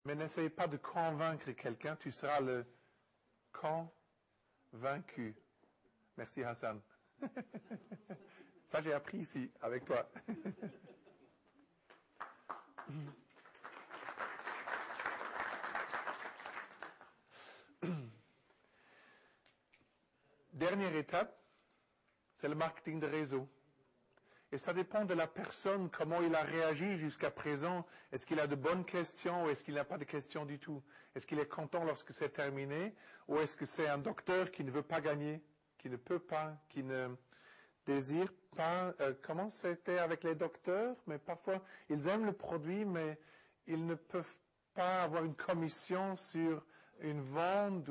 Mais n'essayez pas de convaincre quelqu'un, tu seras le convaincu. Merci Hassan. Ça, j'ai appris ici, avec toi. Dernière étape, c'est le marketing de réseau. Et ça dépend de la personne, comment il a réagi jusqu'à présent. Est-ce qu'il a de bonnes questions ou est-ce qu'il n'a pas de questions du tout? Est-ce qu'il est content lorsque c'est terminé ou est-ce que c'est un docteur qui ne veut pas gagner, qui ne peut pas, qui ne désire pas? Comment c'était avec les docteurs? Mais parfois, ils aiment le produit, mais ils ne peuvent pas avoir une commission sur une vente.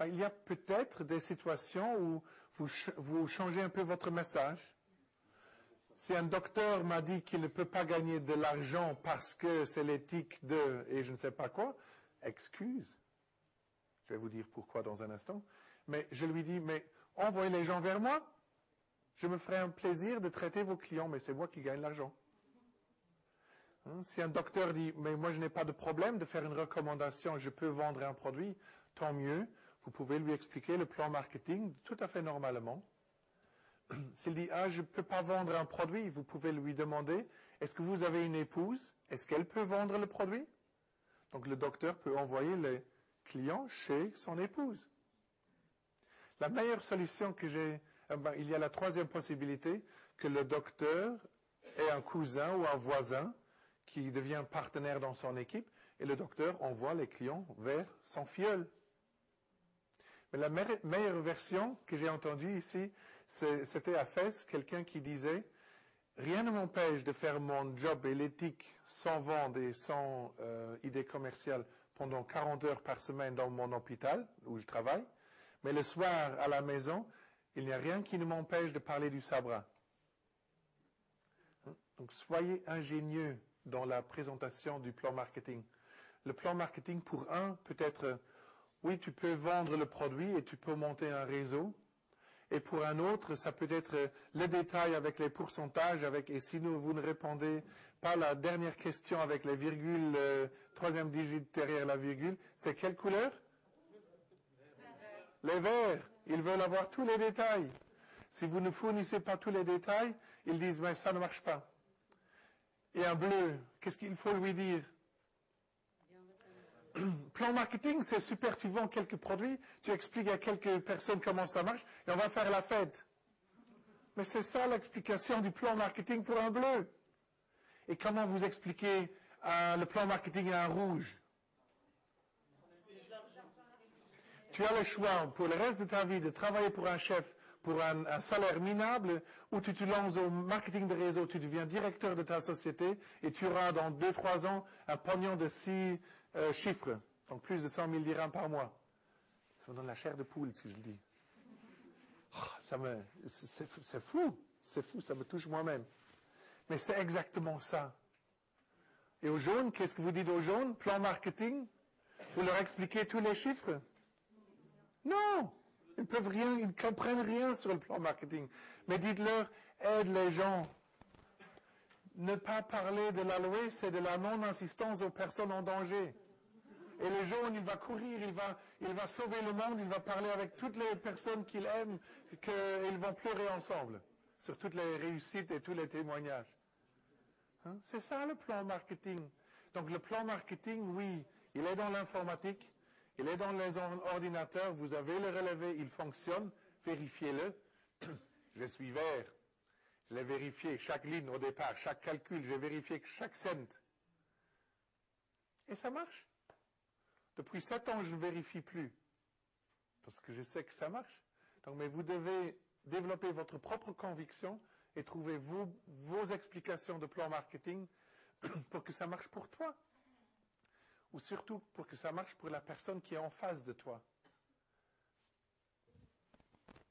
Il y a peut-être des situations où vous changez un peu votre message. Si un docteur m'a dit qu'il ne peut pas gagner de l'argent parce que c'est l'éthique de et je ne sais pas quoi, excuse. Je vais vous dire pourquoi dans un instant. Mais je lui dis, mais envoyez les gens vers moi. Je me ferai un plaisir de traiter vos clients, mais c'est moi qui gagne l'argent. Si un docteur dit, mais moi je n'ai pas de problème de faire une recommandation, je peux vendre un produit, tant mieux. Vous pouvez lui expliquer le plan marketing tout à fait normalement. S'il dit, je ne peux pas vendre un produit, vous pouvez lui demander, est-ce que vous avez une épouse? Est-ce qu'elle peut vendre le produit? Donc le docteur peut envoyer les clients chez son épouse. La meilleure solution que j'ai, il y a la troisième possibilité, que le docteur ait un cousin ou un voisin qui devient partenaire dans son équipe, et le docteur envoie les clients vers son filleul. Mais la meilleure version que j'ai entendue ici, c'était à Fès, quelqu'un qui disait « Rien ne m'empêche de faire mon job et l'éthique sans vendre et sans idée commerciale pendant 40 heures par semaine dans mon hôpital où je travaille, mais le soir à la maison, il n'y a rien qui ne m'empêche de parler du sabra. » Donc soyez ingénieux dans la présentation du plan marketing. Le plan marketing pour un peut être... Oui, tu peux vendre le produit et tu peux monter un réseau. Et pour un autre, ça peut être le détail avec les pourcentages, et si vous ne répondez pas à la dernière question avec les virgules, troisième digit derrière la virgule, c'est quelle couleur? Les verts. Ils veulent avoir tous les détails. Si vous ne fournissez pas tous les détails, ils disent, mais ça ne marche pas. Et un bleu, qu'est-ce qu'il faut lui dire? Plan marketing, c'est super, tu vends quelques produits, tu expliques à quelques personnes comment ça marche, et on va faire la fête. Mais c'est ça l'explication du plan marketing pour un bleu. Et comment vous expliquez le plan marketing à un rouge? Tu as le choix pour le reste de ta vie de travailler pour un chef, pour un salaire minable, ou tu te lances au marketing de réseau, tu deviens directeur de ta société, et tu auras dans 2-3 ans un pognon de 6 chiffres, donc plus de 100 000 dirhams par mois. Ça me donne la chair de poule, ce que je dis. C'est fou, ça me touche moi-même. Mais c'est exactement ça. Et aux jaunes, qu'est-ce que vous dites aux jaunes? Plan marketing? Vous leur expliquez tous les chiffres? Non! Ils peuvent rien, ils ne comprennent rien sur le plan marketing. Mais dites-leur, aide les gens. Ne pas parler de l'aloe, c'est de la non-assistance aux personnes en danger. Et le jaune, il va courir, il va sauver le monde, il va parler avec toutes les personnes qu'il aime, qu'ils vont pleurer ensemble sur toutes les réussites et tous les témoignages. C'est ça le plan marketing. Donc le plan marketing, oui, il est dans l'informatique, il est dans les ordinateurs, vous avez le relevé, il fonctionne, vérifiez-le. Je suis vert. Je l'ai vérifié, chaque ligne au départ, chaque calcul, j'ai vérifié chaque cent. Et ça marche. Depuis 7 ans, je ne vérifie plus. Parce que je sais que ça marche. Donc, mais vous devez développer votre propre conviction et trouver vos explications de plan marketing pour que ça marche pour toi. Ou surtout pour que ça marche pour la personne qui est en face de toi.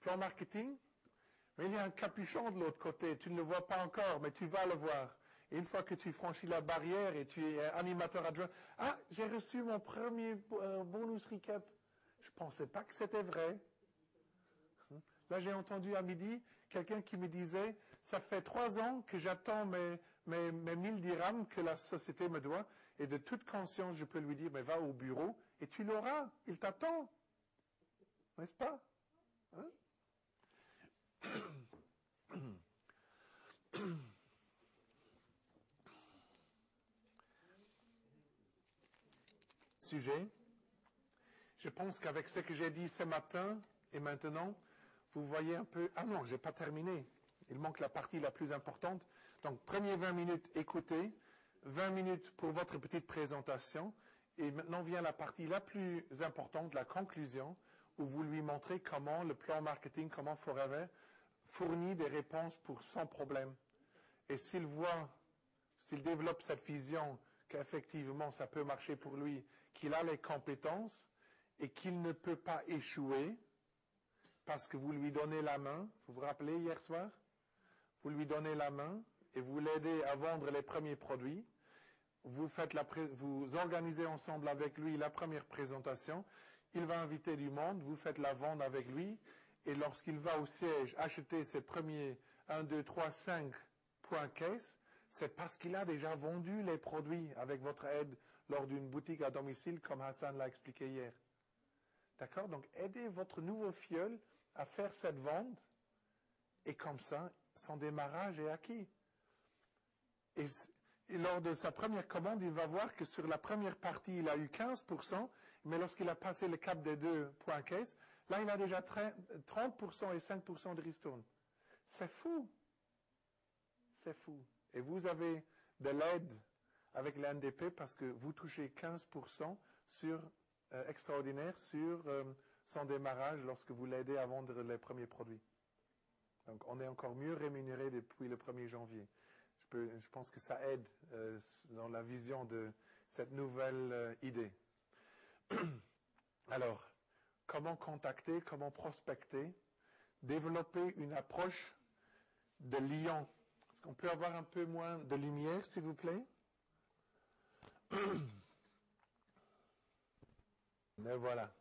Plan marketing, mais il y a un capuchon de l'autre côté. Tu ne le vois pas encore, mais tu vas le voir. Et une fois que tu franchis la barrière et tu es animateur adjoint, j'ai reçu mon premier bonus recap. Je pensais pas que c'était vrai. Là, j'ai entendu à midi quelqu'un qui me disait, ça fait 3 ans que j'attends mes 1000 dirhams que la société me doit, Et de toute conscience, je peux lui dire, mais va au bureau et tu l'auras. Il t'attend. N'est-ce pas? Hein? Sujet. Je pense qu'avec ce que j'ai dit ce matin et maintenant, vous voyez un peu... Ah non, je n'ai pas terminé. Il manque la partie la plus importante. Donc, premier 20 minutes, écoutez. 20 minutes pour votre petite présentation. Et maintenant vient la partie la plus importante, la conclusion, où vous lui montrez comment le plan marketing, comment Forever fournit des réponses pour son problème. Et s'il développe cette vision qu'effectivement ça peut marcher pour lui, qu'il a les compétences et qu'il ne peut pas échouer parce que vous lui donnez la main, vous vous rappelez hier soir? Vous lui donnez la main et vous l'aidez à vendre les premiers produits. Vous organisez ensemble avec lui la première présentation. Il va inviter du monde, vous faites la vente avec lui. Et lorsqu'il va au siège acheter ses premiers 1, 2, 3, 5 points caisse, c'est parce qu'il a déjà vendu les produits avec votre aide lors d'une boutique à domicile, comme Hassan l'a expliqué hier. D'accord? Donc, aidez votre nouveau filleul à faire cette vente. Et comme ça, son démarrage est acquis. Et lors de sa première commande, il va voir que sur la première partie, il a eu 15%, mais lorsqu'il a passé le cap des 2 points caisse, là, il a déjà 30% et 5% de ristourne. C'est fou. C'est fou. Et vous avez de l'aide avec l'NDP parce que vous touchez 15% extraordinaire sur son démarrage lorsque vous l'aidez à vendre les premiers produits. Donc, on est encore mieux rémunéré depuis le 1er janvier. Je pense que ça aide dans la vision de cette nouvelle idée. Alors, comment contacter, comment prospecter, développer une approche de lion. Est-ce qu'on peut avoir un peu moins de lumière, s'il vous plaît? Mais voilà.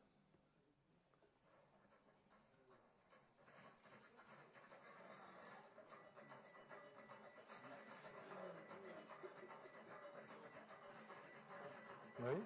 Oui.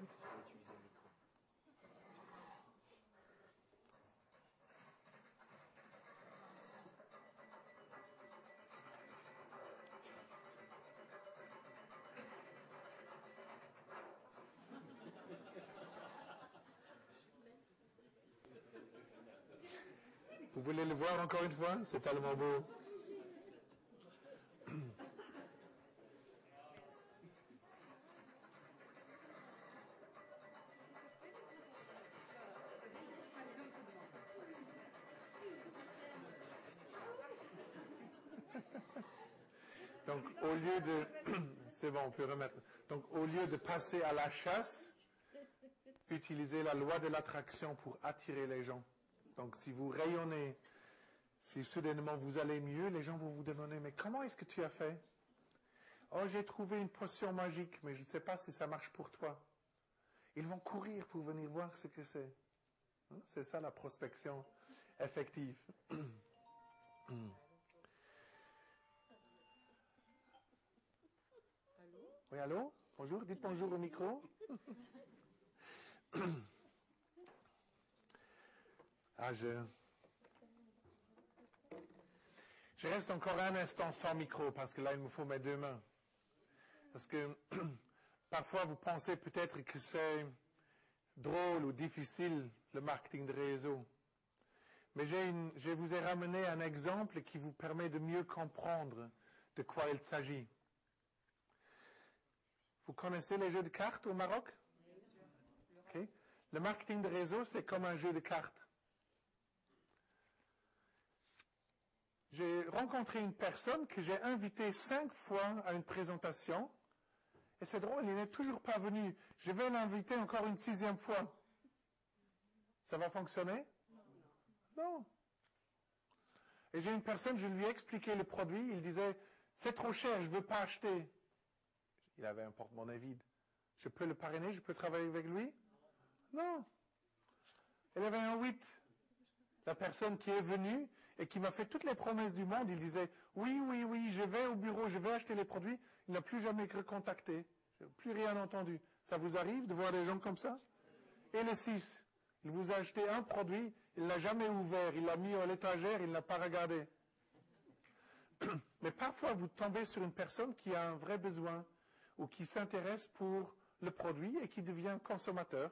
Vous voulez le voir encore une fois? C'est tellement beau. Donc, au lieu de... C'est bon, on peut remettre. Donc, au lieu de passer à la chasse, utilisez la loi de l'attraction pour attirer les gens. Donc, si vous rayonnez, si soudainement vous allez mieux, les gens vont vous demander, mais comment est-ce que tu as fait? Oh, j'ai trouvé une potion magique, mais je ne sais pas si ça marche pour toi. Ils vont courir pour venir voir ce que c'est. Hein? C'est ça la prospection effective. Oui, allô? Bonjour, dites bonjour au micro. Je reste encore un instant sans micro parce que là, il me faut mes deux mains. Parce que parfois, vous pensez peut-être que c'est drôle ou difficile, le marketing de réseau. Mais je vous ai ramené un exemple qui vous permet de mieux comprendre de quoi il s'agit. Vous connaissez les jeux de cartes au Maroc? Okay. Le marketing de réseau, c'est comme un jeu de cartes. J'ai rencontré une personne que j'ai invitée 5 fois à une présentation. Et c'est drôle, il n'est toujours pas venu. Je vais l'inviter encore une 6e fois. Ça va fonctionner? Non. Et j'ai une personne, je lui ai expliqué le produit. Il disait, c'est trop cher, je ne veux pas acheter. Il avait un porte-monnaie vide. Je peux le parrainer, je peux travailler avec lui? Non. Il avait un 8. La personne qui est venue et qui m'a fait toutes les promesses du monde, il disait, oui, je vais au bureau, je vais acheter les produits. Il n'a plus jamais recontacté. Je n'ai plus rien entendu. Ça vous arrive de voir des gens comme ça? Et le 6, il vous a acheté un produit, il ne l'a jamais ouvert, il l'a mis à l'étagère, il ne l'a pas regardé. Mais parfois, vous tombez sur une personne qui a un vrai besoin ou qui s'intéresse pour le produit et qui devient consommateur.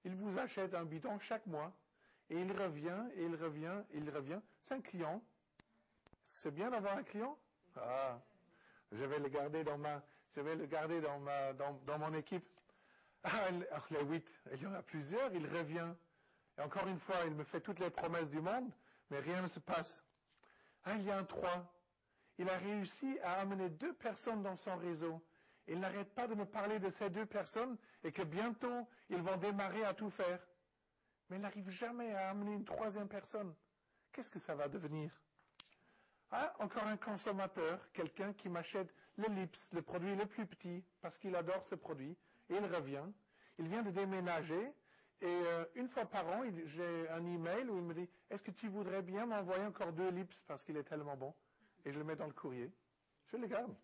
Il vous achète un bidon chaque mois et il revient, et il revient, et il revient. C'est un client. Est-ce que c'est bien d'avoir un client? Ah, je vais le garder dans mon équipe. Ah, les 8, il y en a plusieurs, il revient. Et encore une fois, il me fait toutes les promesses du monde, mais rien ne se passe. Ah, il y a un 3. Il a réussi à amener 2 personnes dans son réseau. Il n'arrête pas de me parler de ces 2 personnes et que bientôt, ils vont démarrer à tout faire. Mais il n'arrive jamais à amener une 3e personne. Qu'est-ce que ça va devenir? Ah, encore un consommateur, quelqu'un qui m'achète le Lips, le produit le plus petit, parce qu'il adore ce produit, et il revient. Il vient de déménager, et une fois par an, j'ai un email où il me dit « Est-ce que tu voudrais bien m'envoyer encore 2 Lips parce qu'il est tellement bon ?» Et je le mets dans le courrier. Je le garde.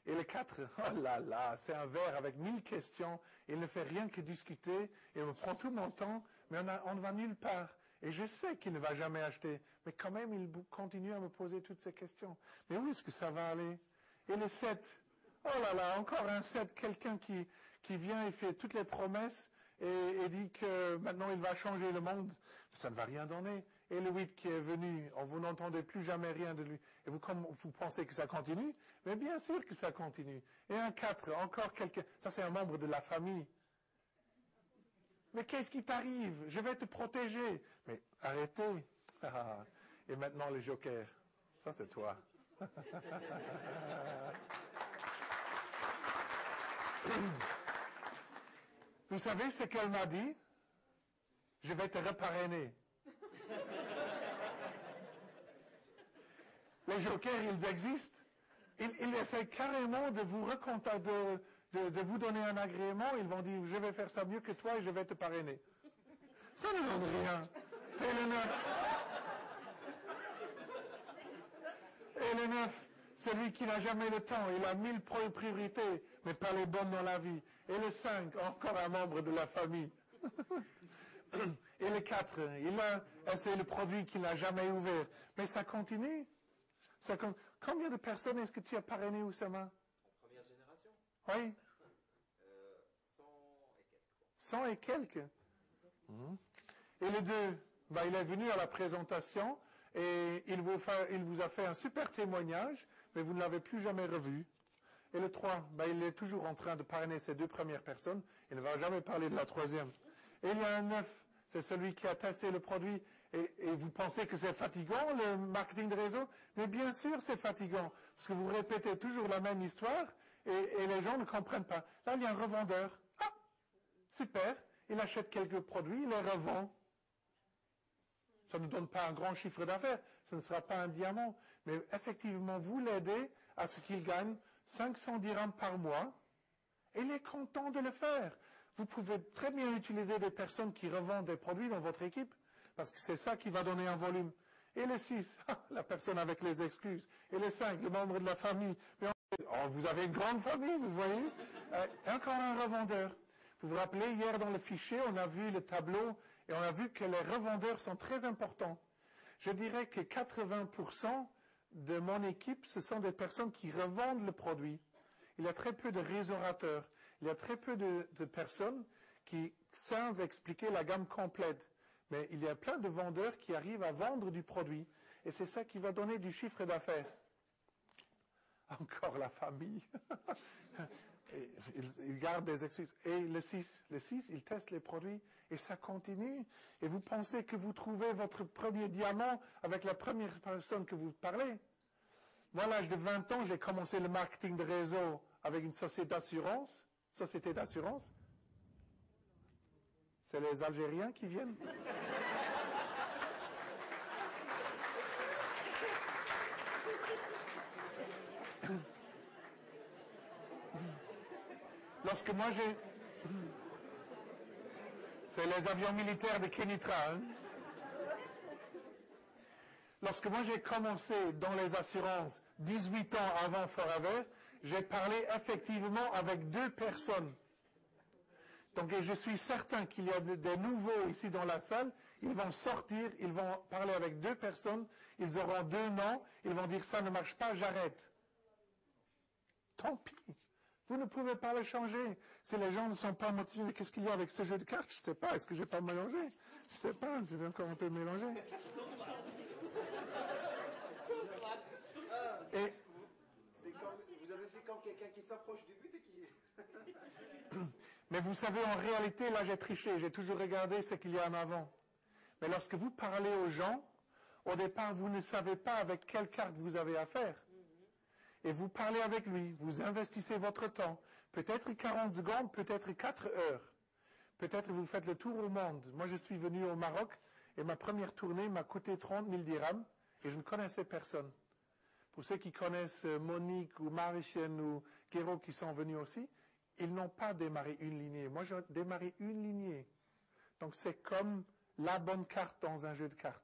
Et le 4, oh là là, c'est un verre avec 1000 questions. Il ne fait rien que discuter. Il me prend tout mon temps, mais on ne va nulle part. Et je sais qu'il ne va jamais acheter. Mais quand même, il continue à me poser toutes ces questions. Mais où est-ce que ça va aller? Et le 7, oh là là, encore un 7, quelqu'un qui vient et fait toutes les promesses et dit que maintenant il va changer le monde. Ça ne va rien donner. Et le 8 qui est venu, vous n'entendez plus jamais rien de lui. Et vous pensez que ça continue? Mais bien sûr que ça continue. Et un 4, encore quelqu'un. Ça, c'est un membre de la famille. Mais qu'est-ce qui t'arrive? Je vais te protéger. Mais arrêtez. Et maintenant, le joker. Ça, c'est toi. Vous savez ce qu'elle m'a dit? Je vais te reparrainer. Les jokers, ils existent. Ils essaient carrément de vous recontacter, de vous donner un agrément. Ils vont dire, je vais faire ça mieux que toi et je vais te parrainer. Ça ne donne rien. Et le 9, celui qui n'a jamais le temps, il a 1000 priorités, mais pas les bonnes dans la vie. Et le 5, encore un membre de la famille. Et le 4, c'est le produit qu'il n'a jamais ouvert. Mais ça continue. Combien de personnes est-ce que tu as parrainé, Oussama? En première génération? Oui. 100 et quelques. 100 et quelques. Et le 2, il est venu à la présentation et il vous a fait un super témoignage, mais vous ne l'avez plus jamais revu. Et le 3, il est toujours en train de parrainer ces 2 premières personnes. Il ne va jamais parler de la 3e. Et il y a un 9, c'est celui qui a testé le produit. Et vous pensez que c'est fatigant, le marketing de réseau? Mais bien sûr, c'est fatigant. Parce que vous répétez toujours la même histoire et les gens ne comprennent pas. Là, il y a un revendeur. Ah, super. Il achète quelques produits, il les revend. Ça ne donne pas un grand chiffre d'affaires. Ce ne sera pas un diamant. Mais effectivement, vous l'aidez à ce qu'il gagne 500 dirhams par mois. Et il est content de le faire. Vous pouvez très bien utiliser des personnes qui revendent des produits dans votre équipe. Parce que c'est ça qui va donner un volume. Et le 6, la personne avec les excuses. Et le 5, le membre de la famille. Mais vous avez une grande famille, vous voyez. Encore un revendeur. Vous vous rappelez, hier dans le fichier, on a vu le tableau et on a vu que les revendeurs sont très importants. Je dirais que 80% de mon équipe, ce sont des personnes qui revendent le produit. Il y a très peu de restaurateurs. Il y a très peu de personnes qui savent expliquer la gamme complète. Mais il y a plein de vendeurs qui arrivent à vendre du produit. Et c'est ça qui va donner du chiffre d'affaires. Encore la famille. Ils gardent des excuses. Et le 6, il teste les produits et ça continue. Et vous pensez que vous trouvez votre premier diamant avec la première personne que vous parlez. Moi, à l'âge de 20 ans, j'ai commencé le marketing de réseau avec une société d'assurance. C'est les Algériens qui viennent. Lorsque moi c'est les avions militaires de Kenitra. Hein. Lorsque moi j'ai commencé dans les assurances 18 ans avant Forever, j'ai parlé effectivement avec 2 personnes. Donc, et je suis certain qu'il y a des nouveaux ici dans la salle. Ils vont sortir, ils vont parler avec 2 personnes, ils auront 2 noms, ils vont dire ça ne marche pas, j'arrête. Tant pis. Vous ne pouvez pas le changer. Si les gens ne sont pas motivés, qu'est-ce qu'il y a avec ce jeu de cartes? Je ne sais pas. Est-ce que je n'ai pas mélangé? Je ne sais pas. Je vais encore un peu mélanger. Et vous avez fait quand quelqu'un qui s'approche du but et qui... Mais vous savez, en réalité, là, j'ai triché. J'ai toujours regardé ce qu'il y a en avant. Mais lorsque vous parlez aux gens, au départ, vous ne savez pas avec quelle carte vous avez affaire. Et vous parlez avec lui, vous investissez votre temps. Peut-être 40 secondes, peut-être 4 heures. Peut-être vous faites le tour au monde. Moi, je suis venu au Maroc et ma première tournée m'a coûté 30 000 dirhams et je ne connaissais personne. Pour ceux qui connaissent Monique ou Marichienne ou Guéraud qui sont venus aussi, ils n'ont pas démarré une lignée. Moi, j'ai démarré une lignée. Donc, c'est comme la bonne carte dans un jeu de cartes.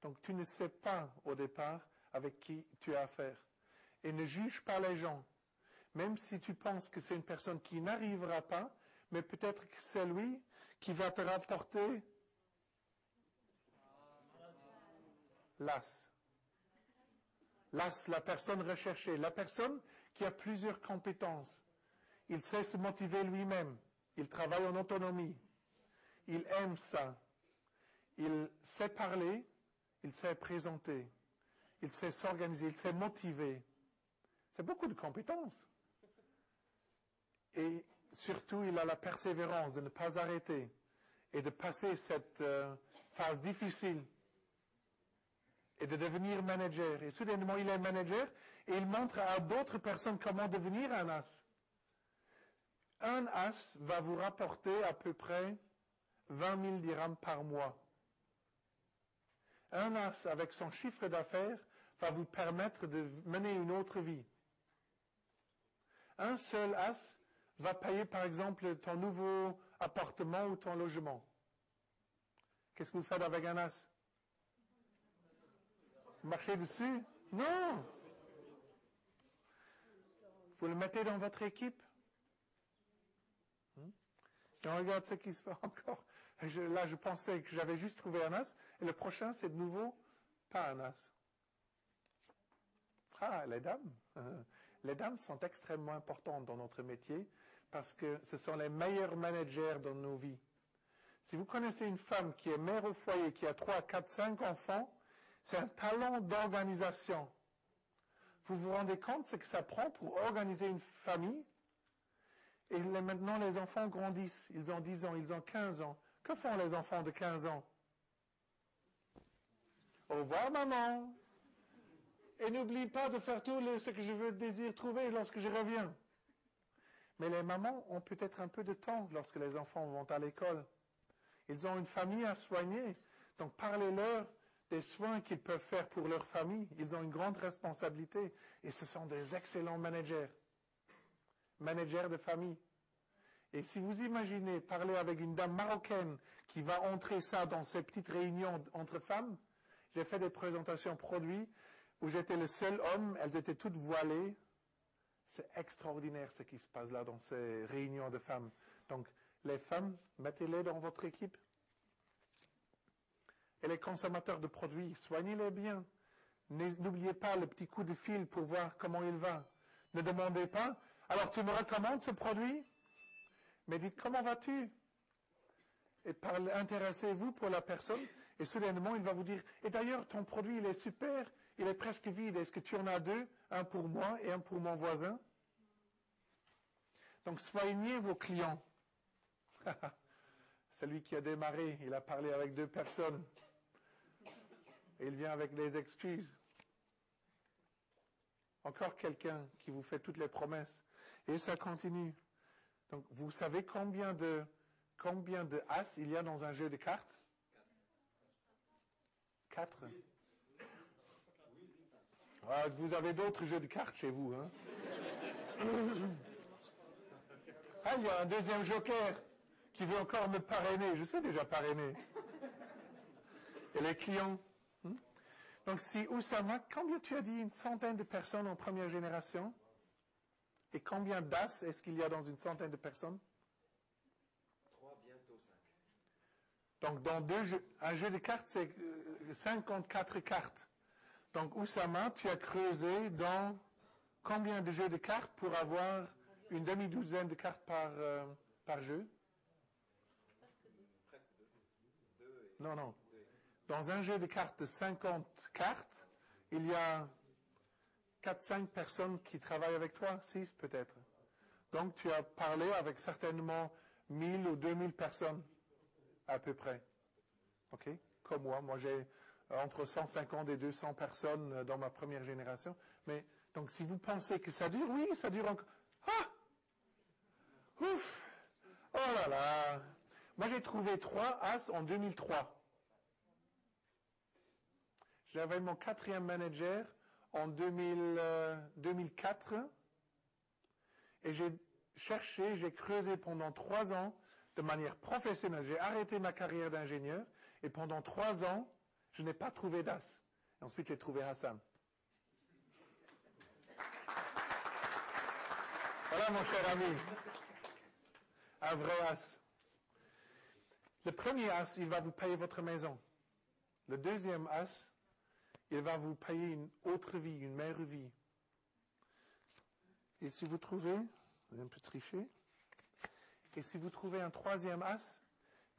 Donc, tu ne sais pas au départ avec qui tu as affaire. Et ne juge pas les gens. Même si tu penses que c'est une personne qui n'arrivera pas, mais peut-être que c'est lui qui va te rapporter l'as. L'as, la personne recherchée, la personne qui a plusieurs compétences. Il sait se motiver lui-même. Il travaille en autonomie. Il aime ça. Il sait parler. Il sait présenter. Il sait s'organiser. Il sait motiver. C'est beaucoup de compétences. Et surtout, il a la persévérance de ne pas arrêter et de passer cette phase difficile et de devenir manager. Et soudainement, il est manager et il montre à d'autres personnes comment devenir un as. Un as va vous rapporter à peu près 20 000 dirhams par mois. Un as, avec son chiffre d'affaires, va vous permettre de mener une autre vie. Un seul as va payer, par exemple, ton nouveau appartement ou ton logement. Qu'est-ce que vous faites avec un as? Marchez dessus? Non! Vous le mettez dans votre équipe. Et on regarde ce qui se fait encore. Là, je pensais que j'avais juste trouvé un as. Et le prochain, c'est de nouveau pas un as. Ah, les dames. Les dames sont extrêmement importantes dans notre métier parce que ce sont les meilleurs managers dans nos vies. Si vous connaissez une femme qui est mère au foyer, qui a 3, 4, 5 enfants, c'est un talent d'organisation. Vous vous rendez compte ce que ça prend pour organiser une famille? Et maintenant, les enfants grandissent. Ils ont 10 ans, ils ont 15 ans. Que font les enfants de 15 ans? Au revoir, maman. Et n'oublie pas de faire tout ce que je désire trouver lorsque je reviens. Mais les mamans ont peut-être un peu de temps lorsque les enfants vont à l'école. Ils ont une famille à soigner. Donc, parlez-leur des soins qu'ils peuvent faire pour leur famille. Ils ont une grande responsabilité. Et ce sont des excellents managers. Managers de famille. Et si vous imaginez parler avec une dame marocaine qui va entrer ça dans ces petites réunions entre femmes, j'ai fait des présentations produits où j'étais le seul homme, elles étaient toutes voilées. C'est extraordinaire ce qui se passe là dans ces réunions de femmes. Donc, les femmes, mettez-les dans votre équipe. Et les consommateurs de produits, soignez-les bien. N'oubliez pas le petit coup de fil pour voir comment il va. Ne demandez pas, alors tu me recommandes ce produit? Mais dites, comment vas-tu? Et intéressez-vous pour la personne. Et soudainement, il va vous dire, et d'ailleurs, ton produit, il est super, il est presque vide. Est-ce que tu en as 2? Un pour moi et un pour mon voisin? Donc, soignez vos clients. Celui qui a démarré, il a parlé avec 2 personnes. Et il vient avec des excuses. Encore quelqu'un qui vous fait toutes les promesses. Et ça continue. Donc, vous savez combien de as il y a dans un jeu de cartes? 4. Ah, vous avez d'autres jeux de cartes chez vous, hein? Ah, il y a un deuxième joker qui veut encore me parrainer. Je suis déjà parrainé. Et les clients? Donc, si Oussama, combien tu as dit? Une centaine de personnes en première génération? Et combien d'as est-ce qu'il y a dans une centaine de personnes? 3, bientôt 5. Donc, dans un jeu de cartes, c'est 54 cartes. Donc, Oussama, tu as creusé dans combien de jeux de cartes pour avoir une demi-douzaine de cartes par jeu? Presque 2. Non. Dans un jeu de cartes de 50 cartes, il y a 4-5 personnes qui travaillent avec toi, 6 peut-être. Donc, tu as parlé avec certainement 1000 ou 2000 personnes, à peu près. OK? Comme moi. Moi, j'ai entre 150 et 200 personnes dans ma première génération. Mais, donc, si vous pensez que ça dure, oui, ça dure encore. Ah! Ouf! Oh là là! Moi, j'ai trouvé 3 as en 2003. J'avais mon 4e manager en 2004. Et j'ai creusé pendant 3 ans de manière professionnelle. J'ai arrêté ma carrière d'ingénieur et pendant 3 ans, je n'ai pas trouvé d'as. Et ensuite, j'ai trouvé Hassan. Voilà, mon cher ami. Un vrai as. Le premier as, il va vous payer votre maison. Le deuxième as, il va vous payer une autre vie, une meilleure vie. Et si vous trouvez, vous un peu triché, et si vous trouvez un troisième as,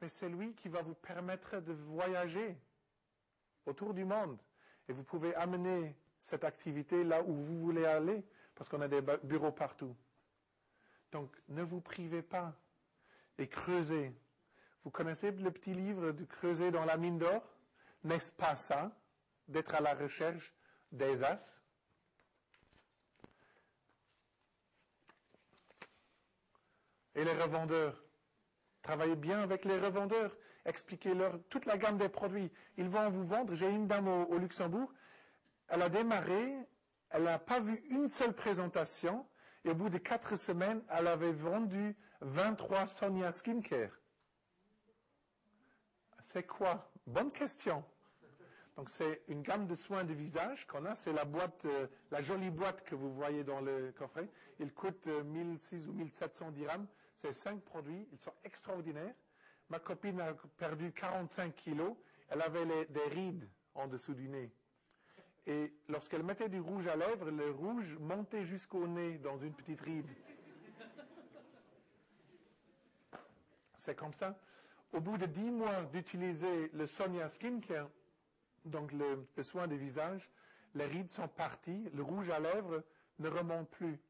mais c'est lui qui va vous permettre de voyager autour du monde. Et vous pouvez amener cette activité là où vous voulez aller, parce qu'on a des bureaux partout. Donc, ne vous privez pas et creusez. Vous connaissez le petit livre de Creuser dans la mine d'or? N'est-ce pas ça, d'être à la recherche des as? Et les revendeurs. Travaillez bien avec les revendeurs. Expliquez-leur toute la gamme des produits. Ils vont vous vendre. J'ai une dame au Luxembourg. Elle a démarré. Elle n'a pas vu une seule présentation. Et au bout de 4 semaines, elle avait vendu 23 Sonia Skincare. C'est quoi? Bonne question. Donc, c'est une gamme de soins de visage qu'on a. C'est la boîte, la jolie boîte que vous voyez dans le coffret. Il coûte 1600 ou 1700 dirhams. C'est 5 produits. Ils sont extraordinaires. Ma copine a perdu 45 kilos. Elle avait des rides en dessous du nez. Et lorsqu'elle mettait du rouge à lèvres, le rouge montait jusqu'au nez dans une petite ride. C'est comme ça. Au bout de 10 mois d'utiliser le Sonia Skincare, donc le soin des visages, les rides sont parties, le rouge à lèvres ne remonte plus.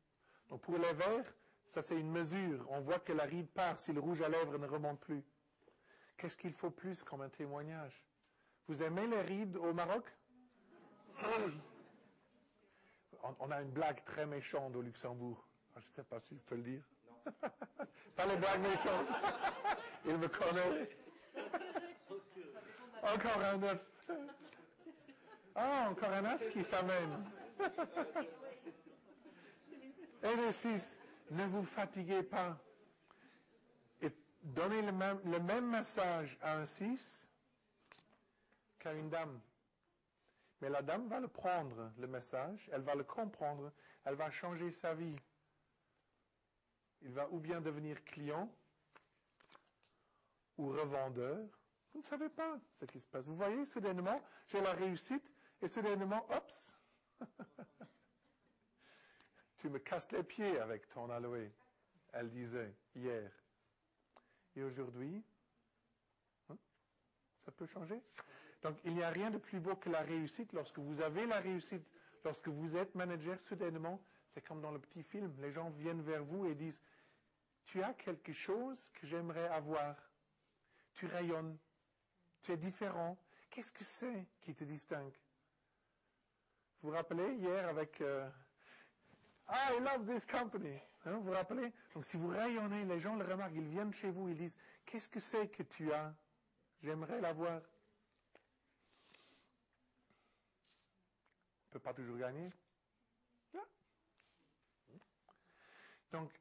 Donc pour les verts, ça c'est une mesure. On voit que la ride part si le rouge à lèvres ne remonte plus. Qu'est-ce qu'il faut plus comme un témoignage? Vous aimez les rides au Maroc? On a une blague très méchante au Luxembourg. Je ne sais pas si je peux le dire. Pas les blagues méchantes. Il me connaît. Encore un œuf. Ah, encore un as qui s'amène. Et le 6, ne vous fatiguez pas. Et donnez le même message à un 6 qu'à une dame. Mais la dame va le prendre, le message, elle va le comprendre, elle va changer sa vie. Il va ou bien devenir client ou revendeur. Vous ne savez pas ce qui se passe. Vous voyez, soudainement, j'ai la réussite et soudainement, oups, tu me casses les pieds avec ton aloe, elle disait hier. Et aujourd'hui, ça peut changer. Donc, il n'y a rien de plus beau que la réussite. Lorsque vous avez la réussite, lorsque vous êtes manager, soudainement, c'est comme dans le petit film. Les gens viennent vers vous et disent, tu as quelque chose que j'aimerais avoir. Tu rayonnes. Tu es différent. Qu'est-ce que c'est qui te distingue? Vous vous rappelez hier avec I love this company. Vous vous rappelez? Donc si vous rayonnez, les gens le remarquent, ils viennent chez vous, ils disent, qu'est-ce que c'est que tu as? J'aimerais l'avoir. On ne peut pas toujours gagner. Donc,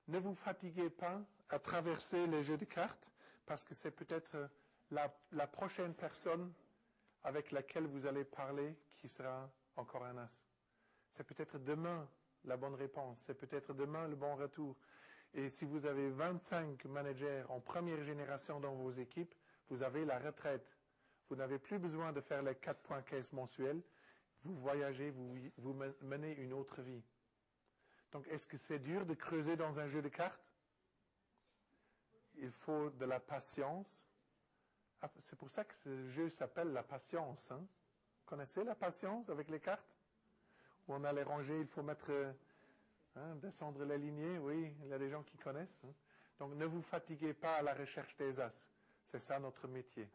ne vous fatiguez pas à traverser les jeux de cartes, parce que c'est peut-être la prochaine personne avec laquelle vous allez parler qui sera encore un as. C'est peut-être demain la bonne réponse. C'est peut-être demain le bon retour. Et si vous avez 25 managers en première génération dans vos équipes, vous avez la retraite. Vous n'avez plus besoin de faire les 4 points caisse mensuels. Vous voyagez, vous menez une autre vie. Donc, est-ce que c'est dur de creuser dans un jeu de cartes? Il faut de la patience. Ah, c'est pour ça que ce jeu s'appelle la patience. Hein? Vous connaissez la patience avec les cartes? Où on a les rangées, il faut mettre, descendre les lignées. Oui, il y a des gens qui connaissent. Hein? Donc, ne vous fatiguez pas à la recherche des as. C'est ça notre métier.